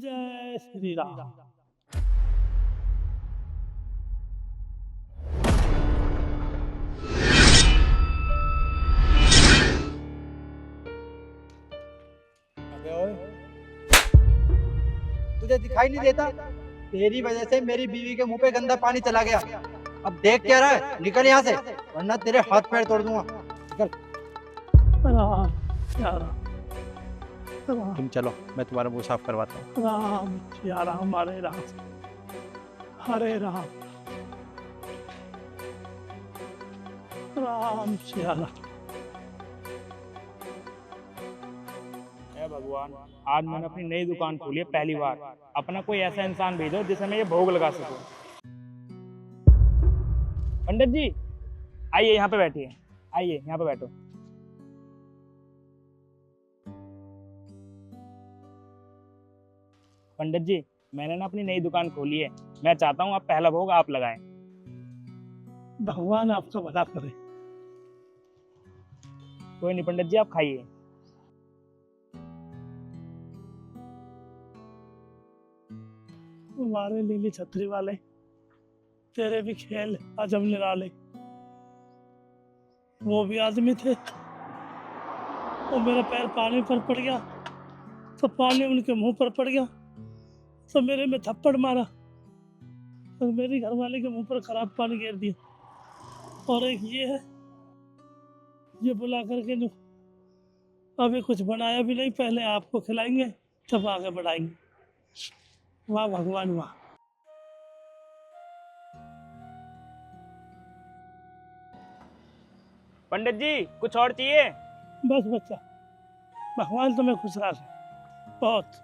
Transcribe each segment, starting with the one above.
जय श्री राम। अबे ओए, तुझे दिखाई नहीं देता? तेरी वजह से मेरी बीवी के मुंह पे गंदा पानी चला गया। अब देख क्या रहा है? निकल यहाँ से, वरना तेरे हाथ पैर तोड़ दूंगा। निकल। राम सिया राम, राम तुम चलो, मैं तुम्हारा मुंह साफ करवाता हूँ। राम सिया राम, हरे राम हरे राम, राम सिया राम। हे भगवान, आज मैंने अपनी नई दुकान खोली है पहली बार। अपना कोई ऐसा इंसान भेजो जिसे मैं ये भोग लगा सकूं। पंडित जी, आइए यहाँ पे बैठिए। आइए यहाँ पे बैठो। पंडित जी, मैंने ना अपनी नई दुकान खोली है। मैं चाहता हूँ आप पहला भोग आप लगाएं। भगवान आपका भला करे। कोई नहीं पंडित जी, आप खाइए। हमारे नीली छतरी वाले, तेरे भी खेल अजब निराले। वो भी आदमी थे, और मेरा पैर पानी पर पड़ गया तो पानी उनके मुंह पर पड़ गया तो मेरे में थप्पड़ मारा और मेरी घरवाले के मुंह पर खराब पानी गिर दिया। और एक ये है, ये बुला करके नो, अभी कुछ बनाया भी नहीं, पहले आपको खिलाएंगे तब आगे बढ़ाएंगे। वाह भगवान वाह। पंडित जी, कुछ और चाहिए? बस बच्चा, भगवान तुम्हें खुश रखे बहुत।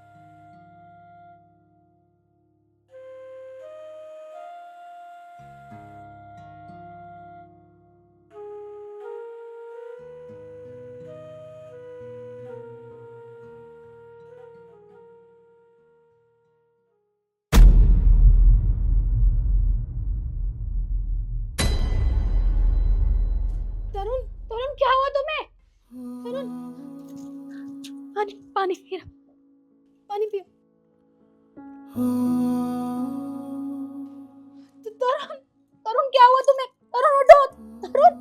तरुण, तरुण क्या हुआ तुम्हें? तरुण, पानी पानी पियो, पानी पियो। तरुण, तरुण क्या हुआ तुम्हें? तरुण उठो, तरुण,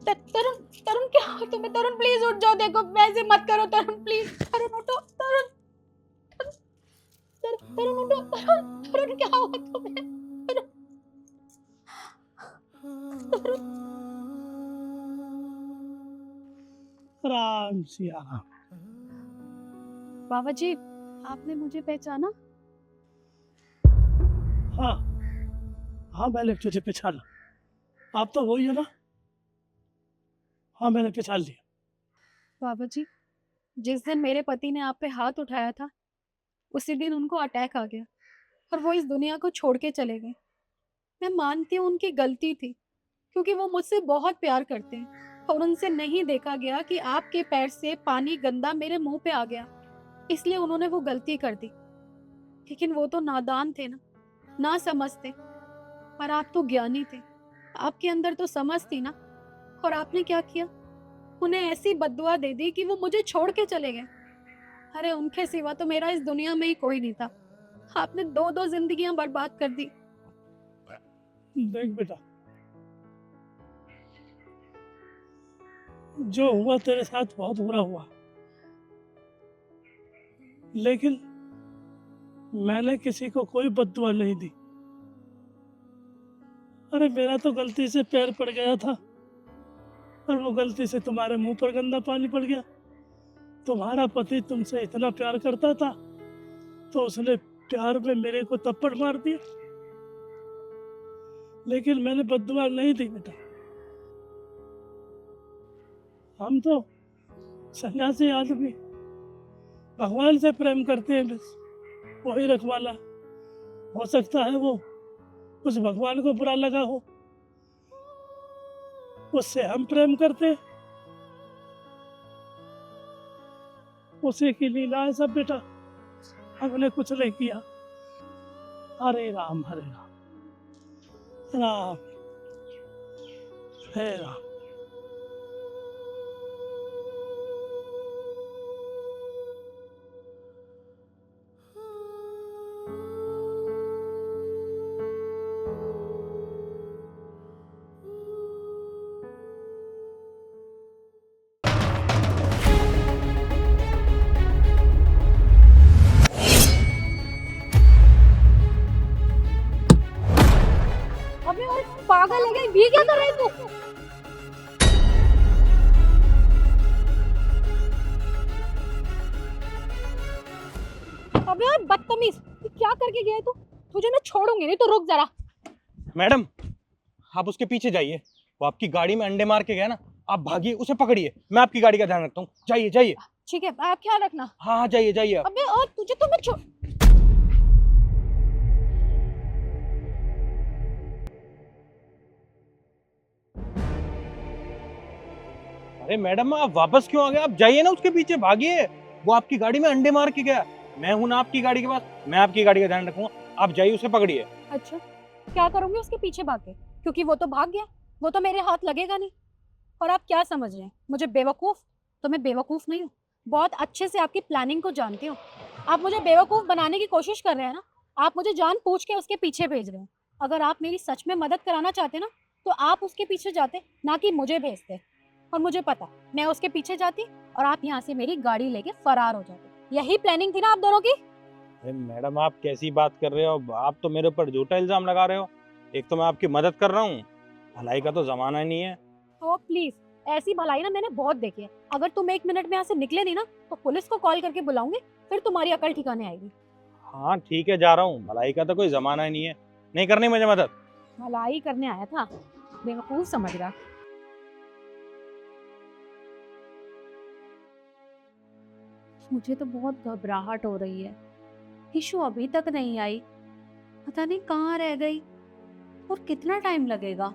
तरुण, तरुण क्या हुआ तुम्हें? तरुण प्लीज उठ जाओ, देखो वैसे मत करो तरुण, प्लीज तरुण उठो, तरुण, तरुण उठो, तरुण, तरुण क्या हुआ तुम्हें? तरुण, राम सिया राम। बाबा जी, आपने मुझे पहचाना? हाँ हाँ, मैंने तुझे पहचाना। आप तो वही हो ना? हाँ, मैंने पहचान लिया। बाबा जी, जिस दिन मेरे पति ने आप पे हाथ उठाया था, उसी दिन उनको अटैक आ गया और वो इस दुनिया को छोड़ के चले गए। मैं मानती हूँ उनकी गलती थी, क्योंकि वो मुझसे बहुत प्यार करते हैं और उनसे नहीं देखा गया कि आपके पैर से पानी गंदा मेरे मुंह पे आ गया, इसलिए उन्होंने वो गलती कर दी। लेकिन वो तो नादान थे ना समझते। पर आप तो ज्ञानी थे, आपके अंदर तो समझ थी ना। और आपने क्या किया? उन्हें ऐसी बद्दुआ दे दी कि वो मुझे छोड़ के चले गए। अरे उनके सिवा तो मेरा इस दुनिया में ही कोई नहीं था। आपने दो दो जिंदगियां बर्बाद कर दी। देख बेटा, जो हुआ तेरे साथ बहुत बुरा हुआ, लेकिन मैंने किसी को कोई बद्दुआ नहीं दी। अरे मेरा तो गलती से पैर पड़ गया था और वो गलती से तुम्हारे मुंह पर गंदा पानी पड़ गया। तुम्हारा पति तुमसे इतना प्यार करता था तो उसने प्यार में मेरे को थप्पड़ मार दिया, लेकिन मैंने बद्दुआ नहीं दी बेटा। हम तो सन्यासी आदमी भगवान से प्रेम करते हैं, बस वही रखवाला। हो सकता है वो उस भगवान को बुरा लगा हो, उससे हम प्रेम करते, उसी की लीला है सब बेटा। हमने कुछ नहीं किया। हरे राम हरे राम, राम हे राम। अबे यार बदतमीज, ये क्या करके गया है तू? तुझे मैं छोड़ूंगी नहीं, तो रुक जरा। मैडम, आप उसके पीछे जाइए। वो आपकी गाड़ी में अंडे मार के गया ना, आप भागिए, उसे पकड़िए। मैं आपकी गाड़ी का ध्यान रखता हूँ। जाइए जाइए। ठीक है, आप ख्याल रखना। हाँ हाँ, जाइए जाइए आप। अबे और तुझे तो मैं छोड़। अरे मैडम, आप वापस क्यों आ गए? आप जाइए ना उसके पीछे, भागिए। वो आपकी गाड़ी में अंडे मार के गया। मैं हूं ना आपकी गाड़ी के पास, मैं आपकी गाड़ी का ध्यान रखूंगा। आप जाइए, उसे पकड़िए। अच्छा, क्या करूंगी उसके पीछे भाग के? क्योंकि वो तो भाग गया, वो तो मेरे हाथ लगेगा नहीं। और आप क्या समझ रहे हैं मुझे बेवकूफ? तो मैं बेवकूफ नहीं हूँ, बहुत अच्छे से आपकी प्लानिंग को जानती हूँ। आप मुझे बेवकूफ बनाने की कोशिश कर रहे हैं ना, आप मुझे जान पूछ के उसके पीछे भेज रहे हैं। अगर आप मेरी सच में मदद कराना चाहते ना, तो आप उसके पीछे जाते, ना कि मुझे भेजते। और मुझे पता, मैं उसके पीछे जाती और आप यहाँ से मेरी गाड़ी लेके फरार हो जाते। यही प्लानिंग थी ना आप दोनों की? अरे मैडम, आप कैसी बात कर रहे हो? आप तो मेरे ऊपर झूठा इल्जाम लगा रहे हो। एक तो मैं आपकी मदद कर रहा हूँ, भलाई का तो जमाना ही नहीं है। तो प्लीज, ऐसी भलाई ना मैंने बहुत देखी है। अगर तुम 1 मिनट में यहाँ से निकले नहीं ना, तो पुलिस को कॉल करके बुलाऊंगी, फिर तुम्हारी अकल ठिकाने आएगी। हाँ ठीक है, जा रहा हूँ। भलाई का तो कोई जमाना ही नहीं है। नहीं करनी मुझे मदद। भलाई करने आया था, बेवकूफ समझ रहा। मुझे तो बहुत घबराहट हो रही है। हिशु अभी तक नहीं आई, पता नहीं कहाँ रह गई और कितना टाइम लगेगा।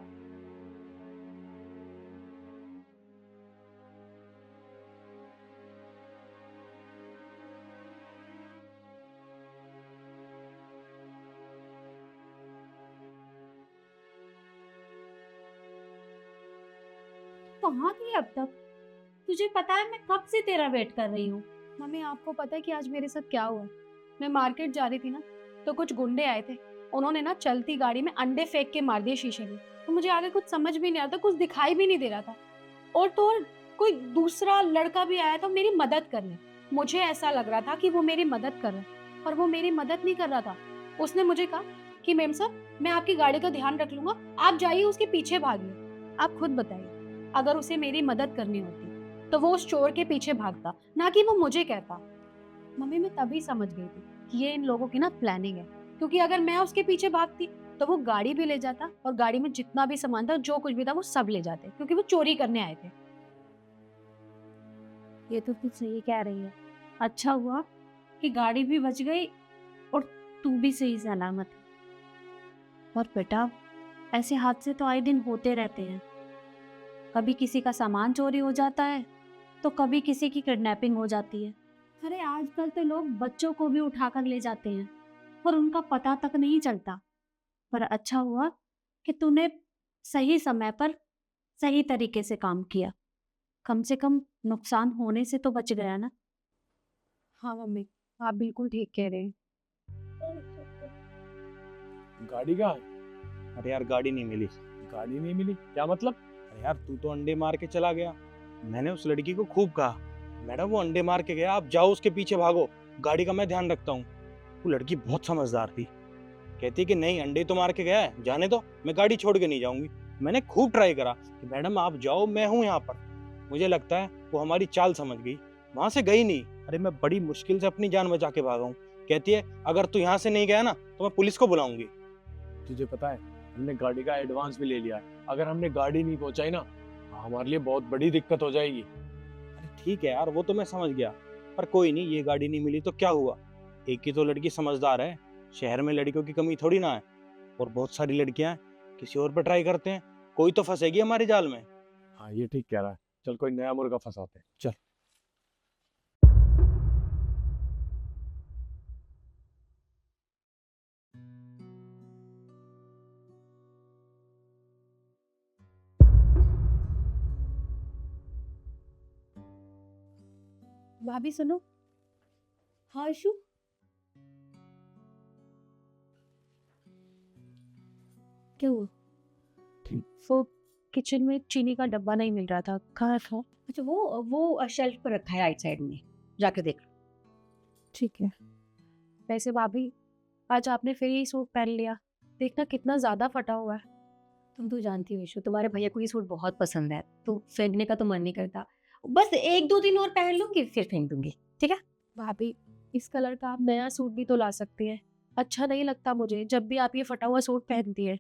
कहाँ थी अब तक? तुझे पता है मैं कब से तेरा वेट कर रही हूँ। मम्मी, आपको पता है कि आज मेरे साथ क्या हुआ? मैं मार्केट जा रही थी ना, तो कुछ गुंडे आए थे। उन्होंने ना चलती गाड़ी में अंडे फेंक के मार दिए शीशे में। तो मुझे आगे कुछ समझ भी नहीं आ रहा था, कुछ दिखाई भी नहीं दे रहा था। और तो और कोई दूसरा लड़का भी आया था मेरी मदद करने। मुझे ऐसा लग रहा था कि वो मेरी मदद कर रहा है, पर वो मेरी मदद नहीं कर रहा था। उसने मुझे कहा कि मैम साहब, मैं आपकी गाड़ी का ध्यान रख लूंगा, आप जाइए उसके पीछे भागिए। आप खुद बताइए, अगर उसे मेरी मदद करनी होती तो वो उस चोर के पीछे भागता, ना कि वो मुझे कहता। मम्मी, मैं तभी समझ गई थी कि ये इन लोगों की ना प्लानिंग है। क्योंकि अगर मैं उसके पीछे भागती तो वो गाड़ी भी ले जाता, और गाड़ी में जितना भी सामान था, जो कुछ भी था, वो सब ले जाते, क्योंकि वो चोरी करने आए थे। ये तो तू सही कह रही है। अच्छा हुआ कि गाड़ी भी बच गई और तू भी सही सलामत है। और बेटा, ऐसे हादसे तो आए दिन होते रहते हैं। कभी किसी का सामान चोरी हो जाता है, तो कभी किसी की किडनैपिंग हो जाती है। अरे आजकल तो लोग बच्चों को भी उठाकर ले जाते हैं और उनका पता तक नहीं चलता। पर अच्छा हुआ कि तूने सही समय पर सही तरीके से काम किया। कम से कम नुकसान होने से तो बच गया ना। हाँ मम्मी, आप बिल्कुल ठीक कह रहे हैं। गाड़ी कहाँ है? अरे यार, गाड़ी नहीं मिली। गाड़ी नहीं मिली? क्या मतलब? अरे यार, तू तो अंडे मार के चला गया। मैंने उस लड़की को खूब कहा, मैडम वो अंडे मार के गया, आप जाओ उसके पीछे भागो, गाड़ी का मैं ध्यान रखता हूँ। वो लड़की बहुत समझदार थी, कहती कि नहीं, अंडे तो मार के गया है, जाने दो, मैं गाड़ी छोड़ के नहीं जाऊंगी। मैंने खूब ट्राई करा कि मैडम आप जाओ, मैं हूँ यहाँ पर। मुझे लगता है वो हमारी चाल समझ गई, वहां से गई नहीं। अरे मैं बड़ी मुश्किल से अपनी जान बचा के भागा हूँ। कहती है अगर तू यहाँ से नहीं गया ना, तो मैं पुलिस को बुलाऊंगी। तुझे पता है, हमने गाड़ी का एडवांस भी ले लिया है। अगर हमने गाड़ी नहीं पहुंचाई ना, हमारे लिए बहुत बड़ी दिक्कत हो जाएगी। अरे ठीक है यार, वो तो मैं समझ गया, पर कोई नहीं, ये गाड़ी नहीं मिली तो क्या हुआ? एक ही तो लड़की समझदार है, शहर में लड़कियों की कमी थोड़ी ना है। और बहुत सारी लड़कियां किसी और पर ट्राई करते हैं, कोई तो फंसेगी हमारे जाल में। हाँ, ये ठीक कह रहा है। चल कोई नया मुर्गा फंसाते हैं। चल। भाभी सुनो। हाँ इशू, क्या हुआ? वो किचन में चीनी का डब्बा नहीं मिल रहा था, कहाँ था? अच्छा, वो शेल्फ पर रखा है राइट साइड में, जाके देख लो। ठीक है। वैसे भाभी, आज आपने फिर यही सूट पहन लिया, देखना कितना ज्यादा फटा हुआ है। तुम तो जानती हो ईशु, तुम्हारे भैया को ये सूट बहुत पसंद है, तो फेंकने का तो मन नहीं करता। बस 1-2 दिन और पहन लूंगी, फिर फेंक दूंगी। ठीक है? भाभी, इस कलर का आप नया सूट भी तो ला सकती हैं। अच्छा नहीं लगता मुझे जब भी आप ये फटा हुआ सूट पहनती हैं।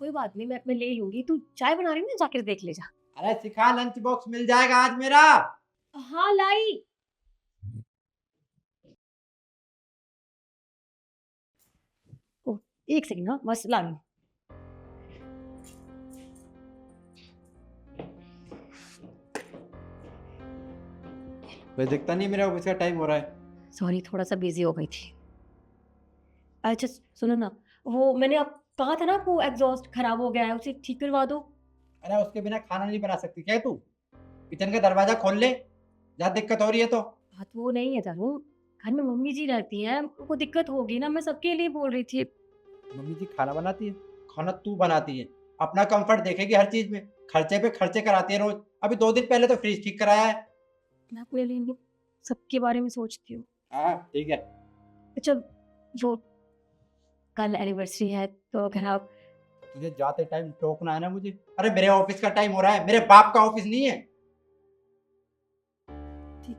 कोई बात नहीं, मैं ले लूंगी। तू चाय बना रही है ना, जाकर देख ले जा। अरे सिखा, लंच बॉक्स मिल जाएगा आज मेरा। हाँ लाई। ओ, एक सेकंड, हाँ बस ला रही हूँ। कोई दिखता नहीं, मेरा ऑफिस का टाइम हो रहा है। सॉरी, थोड़ा सा बिजी हो गई थी। अच्छा सुनो ना, वो मैंने आप कहा था ना, वो एग्जॉस्ट खराब हो गया है, उसे ठीक करवा दो। अरे उसके बिना खाना नहीं बना सकती क्या तू? किचन का दरवाजा खोल ले, जहाँ दिक्कत हो रही है तो। बात वो नहीं है तरुण, घर में मम्मी जी रहती हैं, उनको दिक्कत होगी ना, मैं सबके लिए बोल रही थी। मम्मी जी खाना बनाती है? खाना तू बनाती है। अपना कंफर्ट देखेगी हर चीज में, खर्चे पे खर्चे कराती है रोज। अभी 2 दिन पहले तो फ्रिज ठीक कराया है। मैं अपने लिए नहीं, सबके बारे में सोचती हूँ। हाँ ठीक है। अच्छा वो कल एनिवर्सरी है, तो अगर आप तुझे जाते टाइम टोकना है ना मुझे। अरे मेरे ऑफिस का टाइम हो रहा है, मेरे बाप का ऑफिस नहीं है। ठीक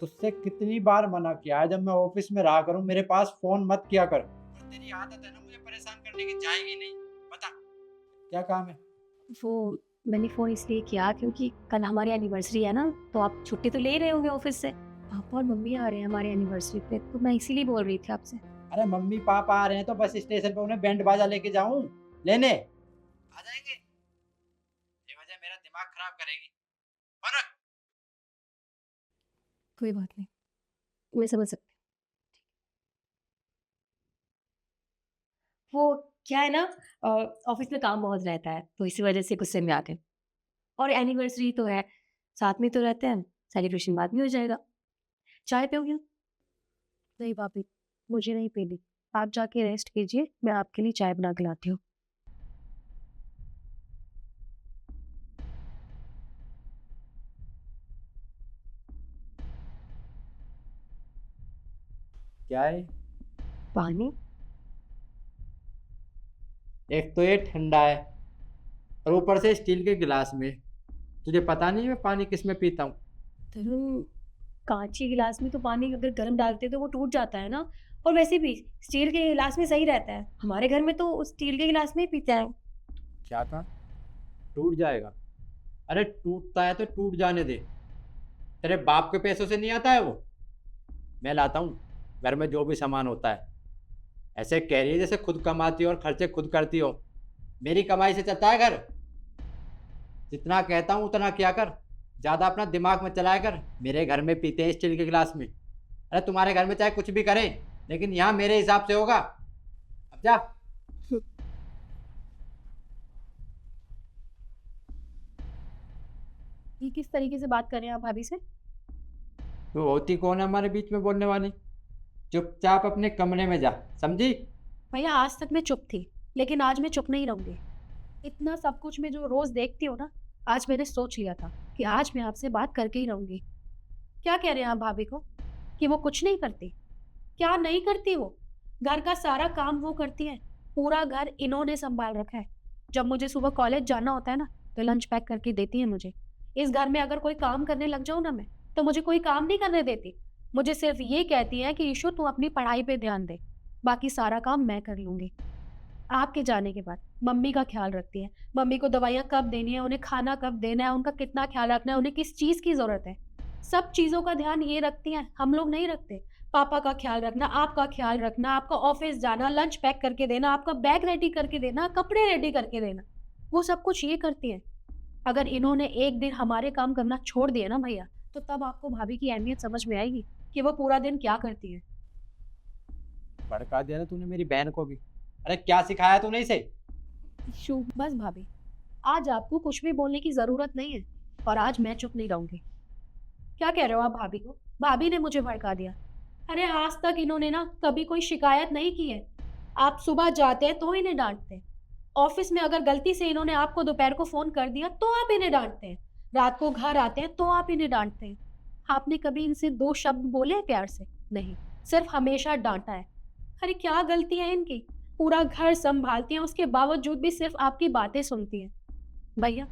तुझसे कितनी बार मना किया है, जब मैं ऑफिस में रहा करूं मेरे पास फोन मत किया कर। तेरी आदत है ना मुझे परेशान करने की, जाएगी नहीं। बता क्या काम है? वो मैंने फ़ोन इसलिए किया क्योंकि कल हमारी एनिवर्सरी है ना, तो आप छुट्टी तो ले रहे होंगे ऑफिस से। पापा और मम्मी आ रहे हैं हमारी एनिवर्सरी पे, तो मैं इसीलिए बोल रही थी आपसे। अरे मम्मी पापा आ रहे हैं तो बस स्टेशन पे उन्हें बैंड बाजा लेके जाऊं लेने? आ जाएंगे। ये वजह मेरा दिमाग खराब करेगी। और कोई बात नहीं, मैं समझ सकती हूँ। वो क्या है ना, ऑफिस में काम बहुत रहता है, तो इसी वजह से गुस्से में आते हैं। और एनिवर्सरी तो है, साथ में तो रहते हैं, सेलिब्रेशन बाद में हो जाएगा। चाय पियोगे? नहीं भाभी, मुझे नहीं पीनी। आप जाके रेस्ट कीजिए, मैं आपके लिए चाय बना के लाती हूँ। क्या है? पानी? एक तो ये ठंडा है और ऊपर से स्टील के गिलास में। तुझे पता नहीं मैं पानी किस में पीता हूँ? तरुण, कांच के गिलास में तो पानी अगर गर्म डालते तो वो टूट जाता है ना, और वैसे भी स्टील के गिलास में सही रहता है। हमारे घर में तो उस स्टील के गिलास में ही पीते हैं। क्या था? टूट जाएगा? अरे टूटता है तो टूट जाने दे। तेरे बाप के पैसों से नहीं आता है वो, मैं लाता हूँ। घर में जो भी सामान होता है ऐसे कह रही है जैसे खुद कमाती हो और खर्चे खुद करती हो। मेरी कमाई से चलता है घर। जितना कहता हूँ उतना क्या कर, ज़्यादा अपना दिमाग में चलाया कर। मेरे घर में पीते हैं स्टील के गिलास में। अरे तुम्हारे घर में चाहे कुछ भी करें, लेकिन यहाँ मेरे हिसाब से होगा। अब जा। ये किस तरीके से बात कर रहे हैं आप भाभी से? तो होती कौन है हमारे बीच में बोलने वाली? चुपचाप अपने कमरे में जा, समझी? भैया आज तक मैं चुप थी, लेकिन आज मैं चुप नहीं रहूंगी। इतना सब कुछ मैं जो रोज देखती हूँ ना, आज मैंने सोच लिया था कि आज मैं आपसे बात करके ही रहूंगी। क्या कह रहे हैं आप भाभी को कि वो कुछ नहीं करती? क्या नहीं करती वो? घर का सारा काम वो करती है, पूरा घर इन्होंने संभाल रखा है। जब मुझे सुबह कॉलेज जाना होता है ना, तो लंच पैक करके देती है मुझे। इस घर में अगर कोई काम करने लग जाऊँ ना मैं, तो मुझे कोई काम नहीं करने देती। मुझे सिर्फ ये कहती है कि ईशु तू अपनी पढ़ाई पे ध्यान दे, बाकी सारा काम मैं कर लूंगी। आपके जाने के बाद मम्मी का ख्याल रखती है, मम्मी को दवाइयाँ कब देनी है, उन्हें खाना कब देना है, उनका कितना ख्याल रखना है, उन्हें किस चीज़ की ज़रूरत है, सब चीज़ों का ध्यान ये रखती हैं। हम लोग नहीं रखते। पापा का ख्याल रखना, आपका ख्याल रखना, आपका ऑफिस जाना, लंच पैक करके देना, आपका बैग रेडी करके देना, कपड़े रेडी करके देना, वो सब कुछ ये करती है। अगर इन्होंने एक दिन हमारे काम करना छोड़ दिया ना भैया, तो तब आपको भाभी की अहमियत समझ में आएगी कि वो पूरा दिन क्या करती है। भड़का दिया ना तूने मेरी बहन को भी। अरे क्या सिखाया तूने इसे? शू, बस भाभी, आज आपको कुछ भी बोलने की जरूरत नहीं है, और आज मैं चुप नहीं रहूंगी। क्या कह रहे हो आप भाभी को? भाभी ने मुझे भड़का दिया। अरे आज तक इन्होंने ना कभी कोई शिकायत नहीं की है। आप सुबह जाते हैं तो इन्हें डांटते हैं, ऑफिस में अगर गलती से इन्होंने आपको दोपहर को फोन कर दिया तो आप इन्हें डांटते हैं, रात को घर आते हैं तो आप इन्हें डांटते हैं। आपने कभी इनसे 2 शब्द बोले हैं प्यार से? नहीं, सिर्फ हमेशा डांटा है। अरे क्या गलती है इनकी? पूरा घर संभालती हैं, उसके बावजूद भी सिर्फ आपकी बातें सुनती हैं। भैया,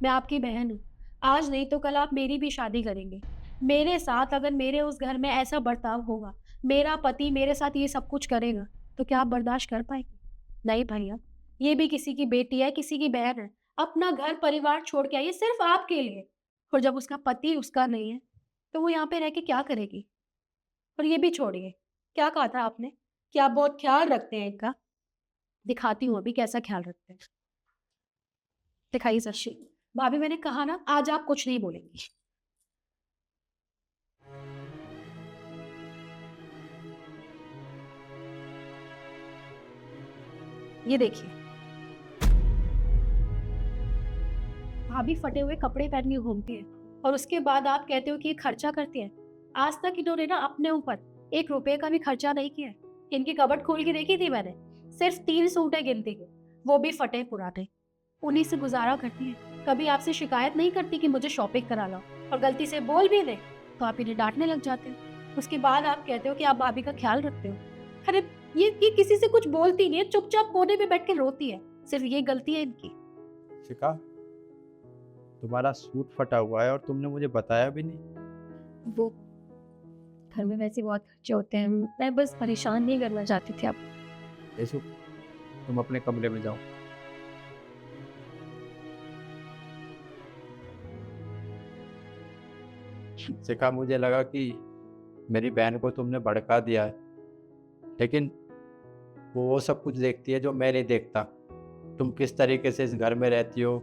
मैं आपकी बहन हूँ। आज नहीं तो कल आप मेरी भी शादी करेंगे। मेरे साथ अगर मेरे उस घर में ऐसा बर्ताव होगा, मेरा पति मेरे साथ ये सब कुछ करेगा, तो क्या आप बर्दाश्त कर पाएंगे? नहीं भैया, ये भी किसी की बेटी है, किसी की बहन है। अपना घर परिवार छोड़ के आई है सिर्फ आपके लिए। और जब उसका पति उसका नहीं है, तो वो यहाँ पे रह के क्या करेगी? और ये भी छोड़िए, क्या कहा था आपने कि आप बहुत ख्याल रखते हैं इनका? दिखाती हूँ अभी कैसा ख्याल रखते हैं। दिखाइए सच्ची। भाभी, मैंने कहा ना, आज आप कुछ नहीं बोलेंगी। ये देखिए, भाभी फटे हुए कपड़े पहन के घूमती है और उसके बाद आप कहते हो कि ये खर्चा करती है। आज तक इन्होंने ना अपने ऊपर 1 रुपए का भी खर्चा नहीं किया है। इनकी कबर्ड खोल के देखी थी मैंने, सिर्फ 3 सूट है गिनती के, वो भी फटे पुराने। उन्हीं से गुजारा करती है। कभी आपसे शिकायत नहीं करती कि मुझे शॉपिंग करा लो, और गलती से बोल भी दे तो आप इन्हें डांटने लग जाते हो। उसके बाद आप कहते हो कि आप भाभी का ख्याल रखते हो। अरे ये किसी से कुछ बोलती नहीं है, चुपचाप कोने में बैठ के रोती है। सिर्फ ये गलती है इनकी। शिखा, तुम्हारा सूट फटा हुआ है और तुमने मुझे बताया भी नहीं। वो घर में वैसे बहुत खर्चे होते हैं, मैं बस परेशान नहीं करना चाहती थी आप। यशु, तुम अपने कमरे में जाओ। शिखा, मुझे लगा कि मेरी बहन को तुमने भड़का दिया है, लेकिन वो सब कुछ देखती है जो मैं नहीं देखता। तुम किस तरीके से इस घर में रहती हो,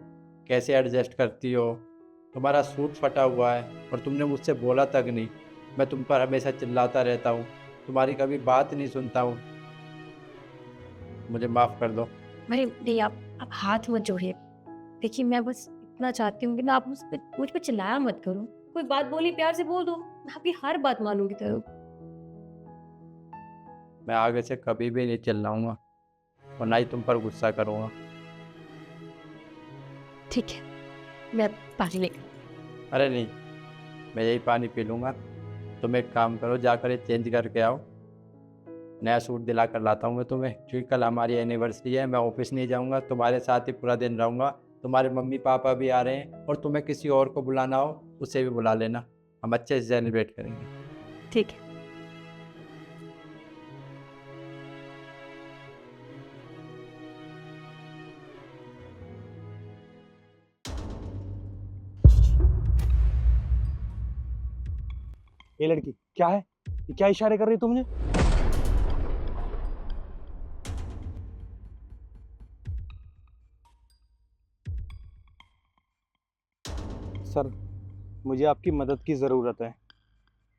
कैसे एडजस्ट करती हो। तुम्हारा सूट फटा हुआ है और तुमने मुझसे बोला तक नहीं। मैं तुम पर हमेशा चिल्लाता रहता हूँ, तुम्हारी कभी बात नहीं सुनता हूँ। मुझे माफ़ कर दो। भाई नहीं, आप हाथ मत जोड़िए। देखिए, मैं बस इतना चाहती हूँ कि ना आप मुझ पे चिल्लाया मत करो। कोई बात बोली प्यार से बोल दो, मैं आपकी हर बात मानूंगी। तो मैं आगे से कभी भी नहीं चिल्लाऊंगा और ना ही तुम पर गुस्सा करूँगा। ठीक है, मैं पानी लेकर। अरे नहीं, मैं यही पानी पी लूँगा। तुम एक काम करो, जाकर ये चेंज करके आओ, नया सूट दिला कर लाता हूँ मैं तुम्हें, क्योंकि कल हमारी एनिवर्सरी है। मैं ऑफिस नहीं जाऊँगा, तुम्हारे साथ ही पूरा दिन रहूँगा। तुम्हारे मम्मी पापा भी आ रहे हैं, और तुम्हें किसी और को बुलाना हो उसे भी बुला लेना। हम अच्छे से सेलिब्रेट करेंगे। ठीक है। ये लड़की क्या है? ये क्या इशारे कर रही है तुमने? सर, मुझे आपकी मदद की ज़रूरत है।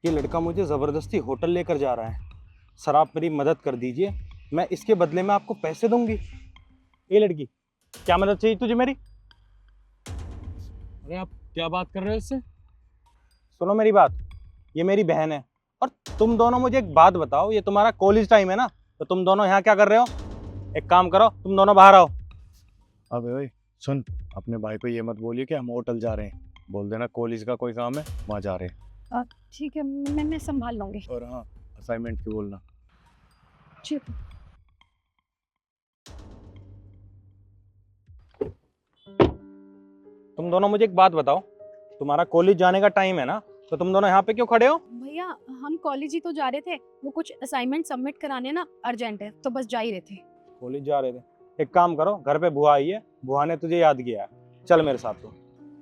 ये लड़का मुझे ज़बरदस्ती होटल लेकर जा रहा है। सर, आप मेरी मदद कर दीजिए, मैं इसके बदले में आपको पैसे दूंगी। ये लड़की, क्या मदद चाहिए तुझे मेरी? अरे आप क्या बात कर रहे हो इससे? सुनो मेरी बात, ये मेरी बहन है। और तुम दोनों मुझे एक बात बताओ, ये तुम्हारा कॉलेज टाइम है ना, तो तुम दोनों यहाँ क्या कर रहे हो? एक काम करो, तुम दोनों बाहर आओ। अबे ओए सुन, अपने भाई को ये मत बोलिए कि हम होटल जा रहे हैं। बोल देना कॉलेज का कोई काम है, वहाँ जा रहे हैं। ठीक है, मैं संभाल लूंगी। और हाँ, असाइनमेंट की बोलना। ठीक। तुम दोनों मुझे एक बात बताओ, तुम्हारा कॉलेज जाने का टाइम है ना, तो तुम दोनों यहाँ पे क्यों खड़े हो? भैया, हम कॉलेज ही तो जा रहे थे, वो कुछ असाइनमेंट सबमिट कराने ना, अर्जेंट है, तो बस जा ही रहे थे। कॉलेज जा रहे थे? एक काम करो, घर पे बुआ आई है, बुआ ने तुझे याद किया है, चल मेरे साथ। तो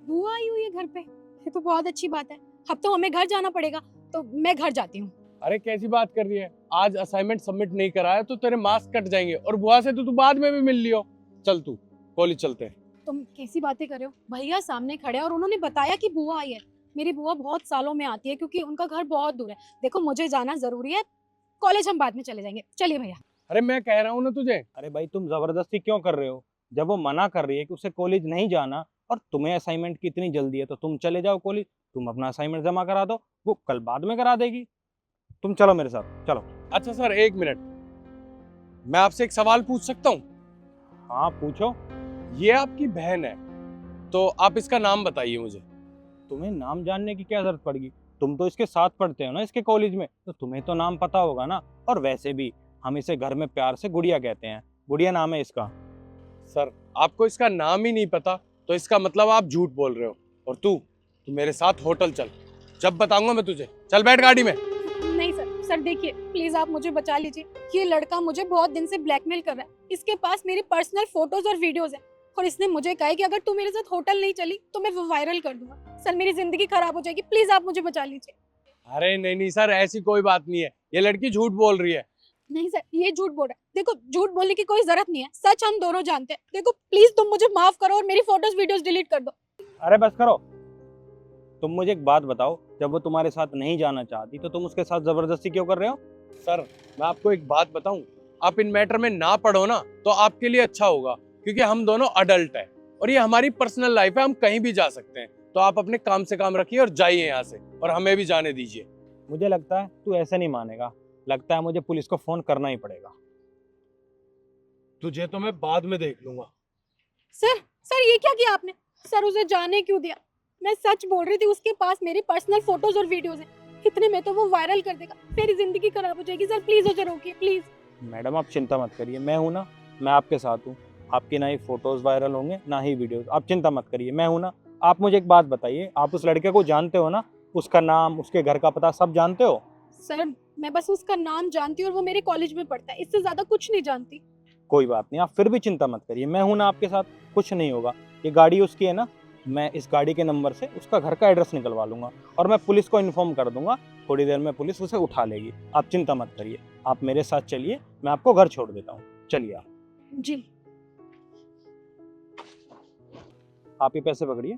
बुआ आई हुई है घर पे? ये तो बहुत अच्छी बात है। अब तो हमें घर जाना पड़ेगा, तो मैं घर जाती हूँ। अरे कैसी बात कर रही है? आज असाइनमेंट सबमिट नहीं कराया तो तेरे मार्क्स कट जाएंगे, और बुआ से तो तू बाद में भी मिल लियो। चल तू, कॉलेज चलते हैं। तुम कैसी बातें कर रहे हो? भैया सामने खड़े हैं और उन्होंने बताया कि बुआ आई है। मेरी बुआ बहुत सालों में आती है, क्योंकि उनका घर बहुत दूर है। देखो, मुझे जाना जरूरी है, कॉलेज हम बाद में चले जाएंगे। चलिए भैया। अरे मैं कह रहा हूँ ना तुझे। अरे भाई, तुम जबरदस्ती क्यों कर रहे हो? जब वो मना कर रही है कि उसे कॉलेज नहीं जाना, और तुम्हें असाइनमेंट की इतनी जल्दी है, तो तुम चले जाओ कॉलेज, तुम अपना असाइनमेंट जमा करा दो, वो कल बाद में करा देगी। तुम चलो मेरे साथ, चलो। अच्छा सर, एक मिनट, मैं आपसे एक सवाल पूछ सकता हूँ? हाँ पूछो। ये आपकी बहन है, तो आप इसका नाम बताइए मुझे। तुम्हें नाम जानने की क्या जरूरत पड़गी? तुम तो इसके साथ पढ़ते हो ना इसके कॉलेज में, तो तुम्हें तो नाम पता होगा ना। और वैसे भी हम इसे घर में प्यार से गुड़िया कहते हैं। गुड़िया नाम है इसका। सर आपको इसका नाम ही नहीं पता तो इसका मतलब आप झूठ बोल रहे हो। और तू मेरे साथ होटल चल, जब बताऊंगा मैं तुझे। चल बैठ गाड़ी में। नहीं सर देखिए प्लीज आप मुझे बचा लीजिए। ये लड़का मुझे बहुत दिन से ब्लैकमेल कर रहा है। इसके पास मेरी पर्सनल फोटोज और वीडियोज हैं और इसने मुझे कहा है कि अगर तू मेरे साथ होटल नहीं चली तो मैं वो वायरल कर दूंगा। सर मेरी जिंदगी खराब हो जाएगी, प्लीज आप मुझे बचा लीजिए। अरे नहीं सर, ऐसी कोई बात नहीं है, ये लड़की झूठ बोल रही है। नहीं सर ये झूठ बोल रहा है। देखो झूठ बोलने की कोई जरूरत नहीं है, सच हम दोनों जानते हैं। देखो प्लीज तुम मुझे माफ करो और मेरी फोटोज वीडियोज डिलीट कर दो। अरे बस करो। तुम मुझे एक बात बताओ, जब वो तुम्हारे साथ नहीं जाना चाहती तो तुम उसके साथ जबरदस्ती क्यों कर रहे हो? सर मैं आपको एक बात बताऊं, आप इन मैटर में ना पढ़ो ना तो आपके लिए अच्छा होगा, क्योंकि हम दोनों अडल्ट हैं और ये हमारी पर्सनल लाइफ है, हम कहीं भी जा सकते हैं। तो आप अपने काम से काम रखिए और जाइए यहाँ से, और हमें भी जाने दीजिए। मुझे लगता है तू ऐसे नहीं मानेगा। लगता है मुझे पुलिस को फोन करना ही पड़ेगा। तुझे तो मैं बाद में देख लूंगा। सर ये क्या किया आपने? सर उसे जाने क्यों दिया? मैं सच बोल रही थी, उसके पास मेरी पर्सनल फोटोज और वीडियोज हैं। इतने में तो वो वायरल कर देगा, मेरी जिंदगी खराब हो जाएगी। सर प्लीज उसे रोकिए प्लीज। मैडम आप चिंता मत करिए, मैं हूँ ना, मैं आपके साथ हूँ। आपकी ना ही फोटोज वायरल होंगे ना ही वीडियोज, आप चिंता मत करिए, मैं हूँ ना। आप मुझे एक बात बताइए, आप उस लड़के को जानते हो ना? उसका नाम, उसके घर का पता सब जानते हो? सर मैं बस उसका नाम जानती हूँ और वो मेरे कॉलेज में पढ़ता है, इससे ज्यादा कुछ नहीं जानती। कोई बात नहीं, आप फिर भी चिंता मत करिए, मैं हूं ना आपके साथ, कुछ नहीं होगा। ये गाड़ी उसकी है ना, मैं इस गाड़ी के नंबर से उसका घर का एड्रेस निकलवा लूंगा और मैं पुलिस को इन्फॉर्म कर दूंगा। थोड़ी देर में पुलिस उसे उठा लेगी, आप चिंता मत करिए। आप मेरे साथ चलिए, मैं आपको घर छोड़ देता हूँ, चलिए आप ये पैसे पकड़िए।